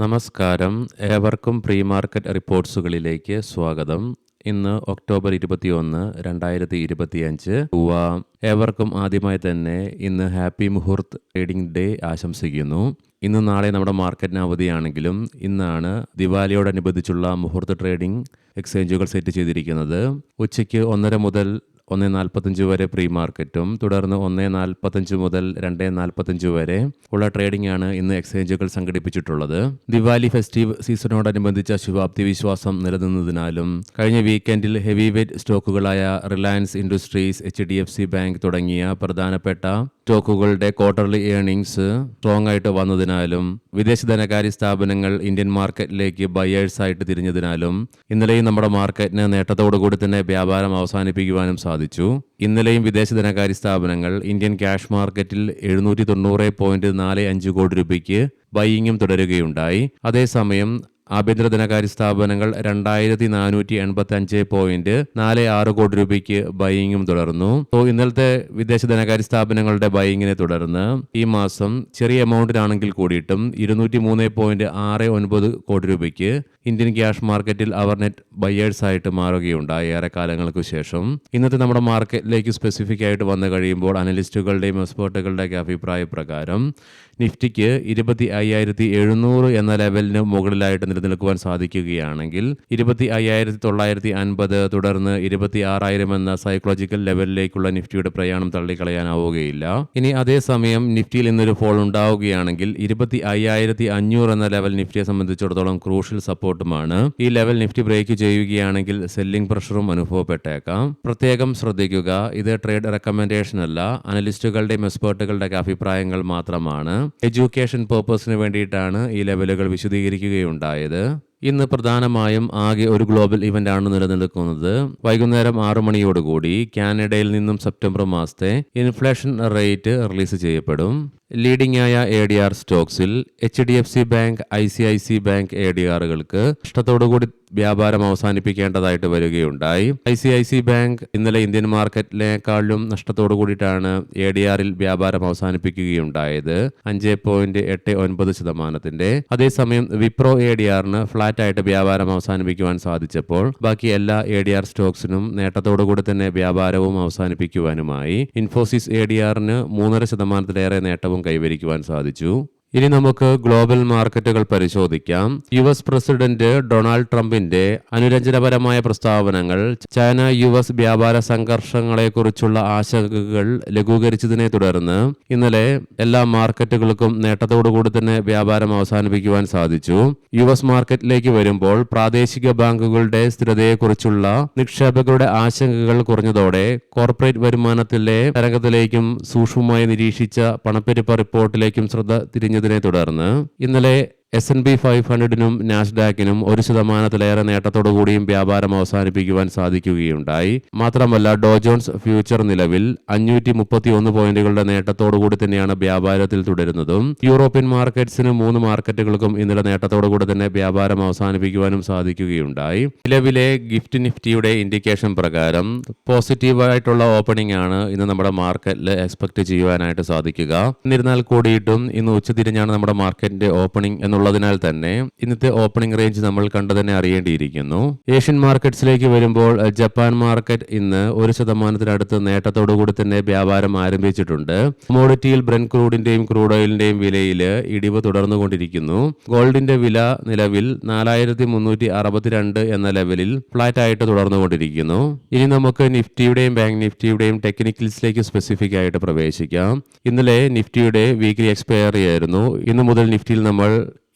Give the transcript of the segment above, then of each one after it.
നമസ്കാരം. ഏവർക്കും pre market റിപ്പോർട്ട്സുകളിലേക്ക് സ്വാഗതം. ഇന്ന് ഒക്ടോബർ 21, 2025. ഏവർക്കും ആദ്യമായി തന്നെ ഇന്ന് ഹാപ്പി മുഹൂർത്ത് ട്രേഡിംഗ് ഡേ ആശംസിക്കുന്നു. ഇന്ന് നാളെ നമ്മുടെ മാർക്കറ്റിന് അവധിയാണെങ്കിലും ഇന്നാണ് ദിവാലിയോടനുബന്ധിച്ചുള്ള മുഹൂർത്ത് ട്രേഡിംഗ് എക്സ്ചേഞ്ചുകൾ സെറ്റ് ചെയ്തിരിക്കുന്നത്. ഉച്ചയ്ക്ക് 1:30 മുതൽ 1:45 വരെ പ്രീ മാർക്കറ്റും തുടർന്ന് 1:45 മുതൽ 2:45 വരെ ഉള്ള ട്രേഡിംഗ് ആണ് ഇന്ന് എക്സ്ചേഞ്ചുകൾ സംഘടിപ്പിച്ചിട്ടുള്ളത്. ദിവാലി ഫെസ്റ്റീവ് സീസണോടനുബന്ധിച്ച ശുഭാപ്തി വിശ്വാസം നിലനിന്നതിനാലും കഴിഞ്ഞ വീക്കെൻഡിൽ ഹെവി വെയ്റ്റ് സ്റ്റോക്കുകളായ റിലയൻസ് ഇൻഡസ്ട്രീസ്, HDFC ബാങ്ക് തുടങ്ങിയ പ്രധാനപ്പെട്ട സ്റ്റോക്കുകളുടെ ക്വാർട്ടർലി ഏർണിംഗ്സ് സ്ട്രോങ് ആയിട്ട് വന്നതിനാലും വിദേശ ധനകാര്യ സ്ഥാപനങ്ങൾ ഇന്ത്യൻ മാർക്കറ്റിലേക്ക് ബയേഴ്സ് ആയിട്ട് തിരിഞ്ഞതിനാലും ഇന്നലെയും നമ്മുടെ മാർക്കറ്റിന് നേട്ടത്തോടുകൂടി തന്നെ വ്യാപാരം അവസാനിപ്പിക്കുവാനും സാധിച്ചു. ഇന്നലെയും വിദേശ ധനകാര്യ സ്ഥാപനങ്ങൾ ഇന്ത്യൻ ക്യാഷ് മാർക്കറ്റിൽ 790.45 കോടി രൂപയ്ക്ക് ബൈയിങ്ങും തുടരുകയുണ്ടായി. അതേസമയം ആഭ്യന്തര ധനകാര്യ സ്ഥാപനങ്ങൾ 2485.46 കോടി രൂപയ്ക്ക് ബൈയിങ്ങും തുടർന്നു. ഇന്നലത്തെ വിദേശ ധനകാര്യ സ്ഥാപനങ്ങളുടെ ബൈയിങ്ങിനെ തുടർന്ന് ഈ മാസം ചെറിയ എമൗണ്ടിനാണെങ്കിൽ കൂടിയിട്ടും 203.69 കോടി രൂപയ്ക്ക് ഇന്ത്യൻ ക്യാഷ് മാർക്കറ്റിൽ അവർ നെറ്റ് ബയേഴ്സ് ആയിട്ട് മാറുകയുണ്ടായി ഏറെ കാലങ്ങൾക്ക് ശേഷം. ഇന്നത്തെ നമ്മുടെ മാർക്കറ്റിലേക്ക് സ്പെസിഫിക് ആയിട്ട് വന്നു കഴിയുമ്പോൾ അനലിസ്റ്റുകളുടെയും എക്സ്പേർട്ടുകളുടെയൊക്കെ അഭിപ്രായ പ്രകാരം നിഫ്റ്റിക്ക് 25,700 എന്ന ലെവലിന് മുകളിലായിട്ട് നിലനിൽക്കുവാൻ സാധിക്കുകയാണെങ്കിൽ 25,950 തുടർന്ന് 26,000 എന്ന സൈക്കോളജിക്കൽ ലെവലിലേക്കുള്ള നിഫ്റ്റിയുടെ പ്രയാണം തള്ളിക്കളയാനാവുകയില്ല. ഇനി അതേസമയം നിഫ്റ്റിയിൽ ഇന്നൊരു ഫോൾ ഉണ്ടാവുകയാണെങ്കിൽ 25,500 എന്ന ലെവൽ നിഫ്റ്റിയെ സംബന്ധിച്ചിടത്തോളം ക്രൂഷ്യൽ സപ്പോർട്ടുമാണ്. ഈ ലെവൽ നിഫ്റ്റി ബ്രേക്ക് ചെയ്യുകയാണെങ്കിൽ സെല്ലിംഗ് പ്രഷറും അനുഭവപ്പെട്ടേക്കാം. പ്രത്യേകം ശ്രദ്ധിക്കുക, ഇത് ട്രേഡ് റെക്കമെൻഡേഷൻ അല്ല, അനലിസ്റ്റുകളുടെയും എക്സ്പേർട്ടുകളുടെയൊക്കെ അഭിപ്രായങ്ങൾ മാത്രമാണ്. എഡ്യൂക്കേഷൻ പർപ്പസിന് വേണ്ടിയിട്ടാണ് ഈ ലെവലുകൾ വിശദീകരിക്കുകയുണ്ടായത്. ഇന്ന് പ്രധാനമായും ആകെ ഒരു ഗ്ലോബൽ ഇവന്റ് ആണ് നിലനിൽക്കുന്നത്. വൈകുന്നേരം 6 മണിയോടുകൂടി കാനഡയിൽ നിന്നും സെപ്റ്റംബർ മാസത്തെ ഇൻഫ്ലേഷൻ റേറ്റ് റിലീസ് ചെയ്യപ്പെടും. ലീഡിംഗ് ആയ ADR സ്റ്റോക്സിൽ HDFC ബാങ്ക്, ICIC ബാങ്ക് ADRകൾക്ക് നഷ്ടത്തോടുകൂടി വ്യാപാരം അവസാനിപ്പിക്കേണ്ടതായിട്ട് വരികയുണ്ടായി. ICIC ബാങ്ക് ഇന്നലെ ഇന്ത്യൻ മാർക്കറ്റിനേക്കാളും നഷ്ടത്തോടു കൂടിയിട്ടാണ് ADRൽ വ്യാപാരം അവസാനിപ്പിക്കുകയുണ്ടായത്, 5.89%. അതേസമയം വിപ്രോ ADRന് ഫ്ലാറ്റ് ആയിട്ട് വ്യാപാരം അവസാനിപ്പിക്കുവാൻ സാധിച്ചപ്പോൾ ബാക്കി എല്ലാ ADR സ്റ്റോക്സിനും നേട്ടത്തോടുകൂടി തന്നെ വ്യാപാരവും അവസാനിപ്പിക്കുവാനുമായി. ഇൻഫോസിസ് ADRന് 3.5% നേട്ടവും കൈവരിക്കുവാൻ സാധിച്ചു. ഇനി നമുക്ക് ഗ്ലോബൽ മാർക്കറ്റുകൾ പരിശോധിക്കാം. US പ്രസിഡന്റ് ഡൊണാൾഡ് ട്രംപിന്റെ അനുരഞ്ജനപരമായ പ്രസ്താവനകൾ ചൈന US വ്യാപാര സംഘർഷങ്ങളെക്കുറിച്ചുള്ള ആശങ്കകൾ ലഘൂകരിച്ചതിനെ തുടർന്ന് ഇന്നലെ എല്ലാ മാർക്കറ്റുകൾക്കും നേട്ടത്തോടുകൂടി തന്നെ വ്യാപാരം അവസാനിപ്പിക്കുവാൻ സാധിച്ചു. US മാർക്കറ്റിലേക്ക് വരുമ്പോൾ പ്രാദേശിക ബാങ്കുകളുടെ സ്ഥിരതയെക്കുറിച്ചുള്ള നിക്ഷേപകരുടെ ആശങ്കകൾ കുറഞ്ഞതോടെ കോർപ്പറേറ്റ് വരുമാനത്തിലെ തരംഗത്തിലേക്കും സൂക്ഷ്മമായി നിരീക്ഷിച്ച പണപ്പെരുപ്പ റിപ്പോർട്ടിലേക്കും ശ്രദ്ധ തിരിഞ്ഞതിനെ തുടർന്ന് ഇന്നലെ S&P 500നും നാസ്ഡാക്കിനും 1%-ലേറെ നേട്ടത്തോടുകൂടിയും വ്യാപാരം അവസാനിപ്പിക്കുവാൻ സാധിക്കുകയുണ്ടായി. മാത്രമല്ല ഡോ ജോൺസ് ഫ്യൂച്ചർ നിലവിൽ 531 പോയിന്റുകളുടെ നേട്ടത്തോടുകൂടി തന്നെയാണ് വ്യാപാരത്തിൽ തുടരുന്നതും. യൂറോപ്യൻ മാർക്കറ്റ്സിന് 3 മാർക്കറ്റുകൾക്കും ഇന്നലെ നേട്ടത്തോടുകൂടി തന്നെ വ്യാപാരം അവസാനിപ്പിക്കുവാനും സാധിക്കുകയുണ്ടായി. നിലവിലെ ഗിഫ്റ്റ് നിഫ്റ്റിയുടെ ഇൻഡിക്കേഷൻ പ്രകാരം പോസിറ്റീവായിട്ടുള്ള ഓപ്പണിംഗ് ആണ് ഇന്ന് നമ്മുടെ മാർക്കറ്റിൽ എക്സ്പെക്ട് ചെയ്യുവാനായിട്ട് സാധിക്കുക. എന്നിരുന്നാൽ കൂടിയിട്ടും ഇന്ന് ഉച്ചതിരിഞ്ഞാണ് നമ്മുടെ മാർക്കറ്റിന്റെ ഓപ്പണിംഗ് ഉള്ളതിനാൽ തന്നെ ഇന്നത്തെ ഓപ്പണിംഗ് റേഞ്ച് നമ്മൾ കണ്ടു തന്നെ അറിയേണ്ടിയിരിക്കുന്നു. ഏഷ്യൻ മാർക്കറ്റ്സിലേക്ക് വരുമ്പോൾ ജപ്പാൻ മാർക്കറ്റ് ഇന്ന് 1%-അടുത്ത് നേട്ടത്തോടുകൂടി തന്നെ വ്യാപാരം ആരംഭിച്ചിട്ടുണ്ട്. കമോഡിറ്റിയിൽ ബ്രെന്റ് ക്രൂഡിന്റെയും ക്രൂഡ് ഓയിലിന്റെയും വിലയിൽ ഇടിവ് തുടർന്നുകൊണ്ടിരിക്കുന്നു. ഗോൾഡിന്റെ വില നിലവിൽ 4,362 എന്ന ലെവലിൽ ഫ്ലാറ്റ് ആയിട്ട് തുടർന്നുകൊണ്ടിരിക്കുന്നു. ഇനി നമുക്ക് നിഫ്റ്റിയുടെയും ബാങ്ക് നിഫ്റ്റിയുടെയും ടെക്നിക്കൽസിലേക്ക് സ്പെസിഫിക് ആയിട്ട് പ്രവേശിക്കാം. ഇന്നലെ നിഫ്റ്റിയുടെ വീക്ക്ലി എക്സ്പയറി ആയിരുന്നു. ഇന്നു മുതൽ നിഫ്റ്റിയിൽ നമ്മൾ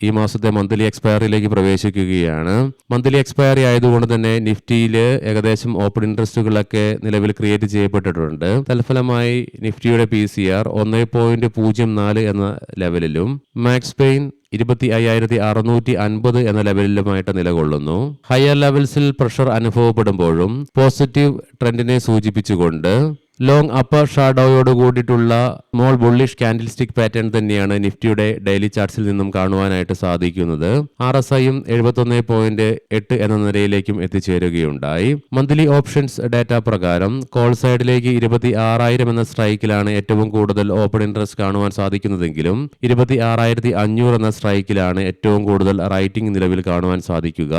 ഈ മാസത്തെ മന്ത്ലി എക്സ്പയറിയിലേക്ക് പ്രവേശിക്കുകയാണ്. മന്ത്ലി എക്സ്പയറി ആയതുകൊണ്ട് തന്നെ നിഫ്റ്റിയിൽ ഏകദേശം ഓപ്പൺ ഇൻട്രസ്റ്റുകളൊക്കെ നിലവിൽ ക്രിയേറ്റ് ചെയ്യപ്പെട്ടിട്ടുണ്ട്. തൽഫലമായി നിഫ്റ്റിയുടെ PCR 1.04 എന്ന ലെവലിലും മാക്സ് പെയിൻ 25,650 എന്ന ലെവലിലുമായിട്ട് നിലകൊള്ളുന്നു. ഹയർ ലെവൽസിൽ പ്രഷർ അനുഭവപ്പെടുമ്പോഴും പോസിറ്റീവ് ട്രെൻഡിനെ സൂചിപ്പിച്ചുകൊണ്ട് ലോങ് അപ്പർ ഷാഡോയോട് കൂടിയിട്ടുള്ള small bullish candlestick pattern തന്നെയാണ് നിഫ്റ്റിയുടെ ഡെയിലി ചാർട്ട്സിൽ നിന്നും കാണുവാനായിട്ട് സാധിക്കുന്നത്. RSIയും 71.8 എന്ന നിലയിലേക്കും എത്തിച്ചേരുകയുണ്ടായി. മന്ത്ലി ഓപ്ഷൻസ് ഡാറ്റ പ്രകാരം കോൾ സൈഡിലേക്ക് 26,000 എന്ന സ്ട്രൈക്കിലാണ് ഏറ്റവും കൂടുതൽ ഓപ്പൺ ഇൻട്രസ്റ്റ് കാണുവാൻ സാധിക്കുന്നതെങ്കിലും 26,500 എന്ന സ്ട്രൈക്കിലാണ് ഏറ്റവും കൂടുതൽ റൈറ്റിംഗ് നിലവിൽ കാണുവാൻ സാധിക്കുക.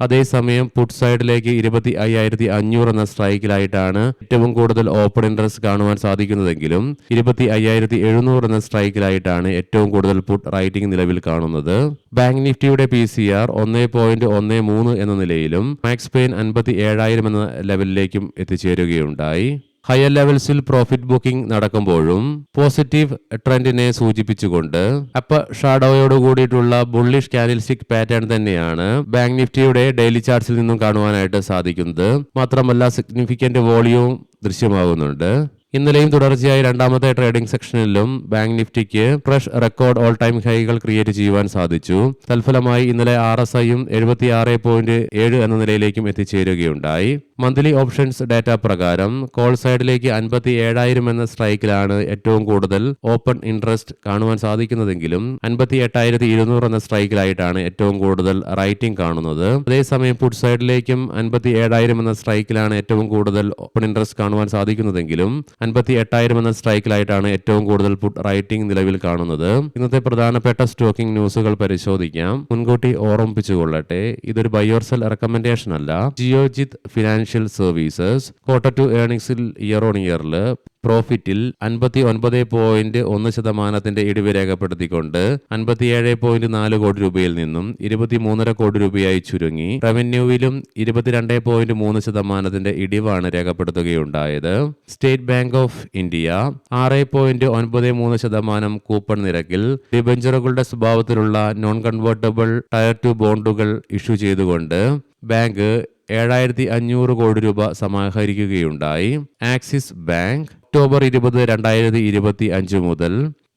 അതേസമയം പുട്ട് സൈഡിലേക്ക് 25,500 എന്ന സ്ട്രൈക്കിലായിട്ടാണ് ഏറ്റവും കൂടുതൽ ഓപ്പൺ ഇൻട്രസ്റ്റ് കാണുവാൻ സാധിക്കുന്നതെങ്കിലും 25,700 എന്ന സ്ട്രൈക്കിലായിട്ടാണ് ഏറ്റവും കൂടുതൽ പുട്ട് റൈറ്റിംഗ് നിലവിൽ കാണുന്നത്. ബാങ്ക് നിഫ്റ്റിയുടെ PCR 1.13 എന്ന നിലയിലും മാക്സ് പെയിൻ 57,000 എന്ന ലെവലിലേക്കും എത്തിച്ചേരുകയുണ്ടായി. ഹയർ ലെവൽസിൽ പ്രോഫിറ്റ് ബുക്കിംഗ് നടക്കുമ്പോഴും പോസിറ്റീവ് ട്രെൻഡിനെ സൂചിപ്പിച്ചുകൊണ്ട് അപ്പർ ഷാഡോയോട് കൂടിയിട്ടുള്ള ബുള്ളിഷ് കാൻഡിൽ സ്റ്റിക് പാറ്റേൺ തന്നെയാണ് ബാങ്ക് നിഫ്റ്റിയുടെ ഡെയിലി ചാർട്ട്സിൽ നിന്നും കാണുവാനായിട്ട് സാധിക്കുന്നത്. മാത്രമല്ല സിഗ്നിഫിക്കന്റ് വോളിയവും ദൃശ്യമാകുന്നുണ്ട്. ഇന്നലെയും തുടർച്ചയായി രണ്ടാമത്തെ ട്രേഡിംഗ് സെക്ഷനിലും ബാങ്ക് നിഫ്റ്റിക്ക് ഫ്രഷ് റെക്കോർഡ് ഓൾ ടൈം ഹൈകൾ ക്രിയേറ്റ് ചെയ്യുവാൻ സാധിച്ചു. തൽഫലമായി ഇന്നലെ RSIയും 76.7 എന്ന നിലയിലേക്കും എത്തിച്ചേരുകയുണ്ടായി. മന്ത്ലി ഓപ്ഷൻസ് ഡാറ്റ പ്രകാരം കോൾ സൈഡിലേക്ക് 57,000 എന്ന സ്ട്രൈക്കിലാണ് ഏറ്റവും കൂടുതൽ ഓപ്പൺ ഇൻട്രസ്റ്റ് കാണുവാൻ സാധിക്കുന്നതെങ്കിലും 58,200 എന്ന സ്ട്രൈക്കിലായിട്ടാണ് ഏറ്റവും കൂടുതൽ റൈറ്റിംഗ് കാണുന്നത്. അതേസമയം പുട്ട് സൈഡിലേക്കും 57,000 എന്ന സ്ട്രൈക്കിലാണ് ഏറ്റവും കൂടുതൽ ഓപ്പൺ ഇൻട്രസ്റ്റ് കാണുവാൻ സാധിക്കുന്നതെങ്കിലും 58,000 എന്ന സ്ട്രൈക്കിലായിട്ടാണ് ഏറ്റവും കൂടുതൽ പുട്ട് റൈറ്റിംഗ് നിലവിൽ കാണുന്നത്. ഇന്നത്തെ പ്രധാനപ്പെട്ട സ്റ്റോക്കിംഗ് ന്യൂസുകൾ പരിശോധിക്കാം. മുൻകൂട്ടി ഓർമ്മിപ്പിച്ചുകൊള്ളട്ടെ, ഇതൊരു ബൈ ഓർ സെൽ റെക്കമെൻഡേഷൻ അല്ല. Geojit financial services quarter two ഏർണിംഗ്സിൽ ഇയർ ഓൺ ഇയറിൽ പ്രോഫിറ്റിൽ 59.1% ഇടിവ് രേഖപ്പെടുത്തിക്കൊണ്ട് 57.4 കോടി രൂപയിൽ നിന്നും 23.5 കോടി രൂപയായി ചുരുങ്ങി. റവന്യൂവിലും 22.3% ഇടിവാണ് രേഖപ്പെടുത്തുകയുണ്ടായത്. State Bank of India 6.93% coupon നിരക്കിൽ ഡിബഞ്ചറുകളുടെ സ്വഭാവത്തിലുള്ള നോൺ കൺവേർട്ടബിൾ ടയർ 2 ബോണ്ടുകൾ ഇഷ്യൂ ചെയ്തുകൊണ്ട് ബാങ്ക് 7,500 കോടി രൂപ സമാഹരിക്കുകയുണ്ടായി. ആക്സിസ് ബാങ്ക് ഒക്ടോബർ 20, 2025 മുതൽ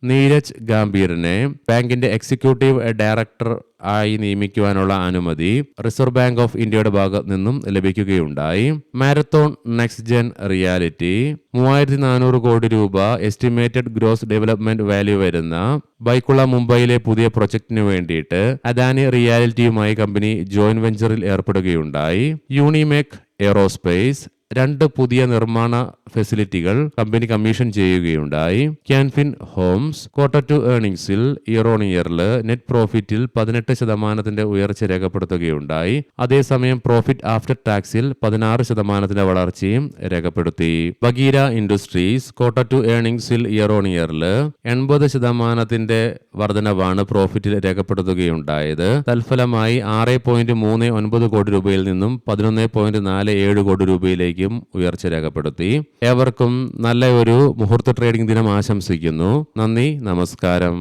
നീരജ് ഗാംഭീറിനെ ബാങ്കിന്റെ എക്സിക്യൂട്ടീവ് ഡയറക്ടർ ആയി നിയമിക്കുവാനുള്ള അനുമതി റിസർവ് ബാങ്ക് ഓഫ് ഇന്ത്യയുടെ ഭാഗത്ത് നിന്നും ലഭിക്കുകയുണ്ടായി. മാരത്തോൺ നെക്സ്റ്റ് ജെൻ റിയാലിറ്റി 3,400 കോടി രൂപ എസ്റ്റിമേറ്റഡ് ഗ്രോസ് ഡെവലപ്മെന്റ് വാല്യൂ വരുന്ന ബൈക്കുള മുംബൈയിലെ പുതിയ പ്രൊജക്ടിനു വേണ്ടിയിട്ട് അദാനി റിയാലിറ്റിയുമായി കമ്പനി ജോയിന്റ് വെഞ്ചറിൽ ഏർപ്പെടുകയുണ്ടായി. യൂണിമേക് എയറോസ്പേസ് 2 പുതിയ നിർമ്മാണ ഫെസിലിറ്റികൾ കമ്പനി കമ്മീഷൻ ചെയ്യുകയുണ്ടായി. ക്യാൻഫിൻ ഹോംസ് ക്വാർട്ടർ ടു ഏർണിംഗ്സിൽ ഇയർ ഓൺ ഇയറിൽ നെറ്റ് പ്രോഫിറ്റിൽ 18% ഉയർച്ച രേഖപ്പെടുത്തുകയുണ്ടായി. അതേസമയം പ്രോഫിറ്റ് ആഫ്റ്റർ ടാക്സിൽ 16% വളർച്ചയും രേഖപ്പെടുത്തി. ബഗീര ഇൻഡസ്ട്രീസ് ക്വാർട്ടർ ടു ഏർണിംഗ്സിൽ ഇയർ ഓൺ ഇയറിൽ 80% വർധനവാണ് പ്രോഫിറ്റിൽ രേഖപ്പെടുത്തുകയുണ്ടായത്. തൽഫലമായി 6.39 കോടി രൂപയിൽ നിന്നും 11.47 കോടി രൂപയിലേക്ക് ഉയർച്ച രേഖപ്പെടുത്തി. ഏവർക്കും നല്ല ഒരു മുഹൂർത്ത ട്രേഡിംഗ് ദിനം ആശംസിക്കുന്നു. നന്ദി, നമസ്കാരം.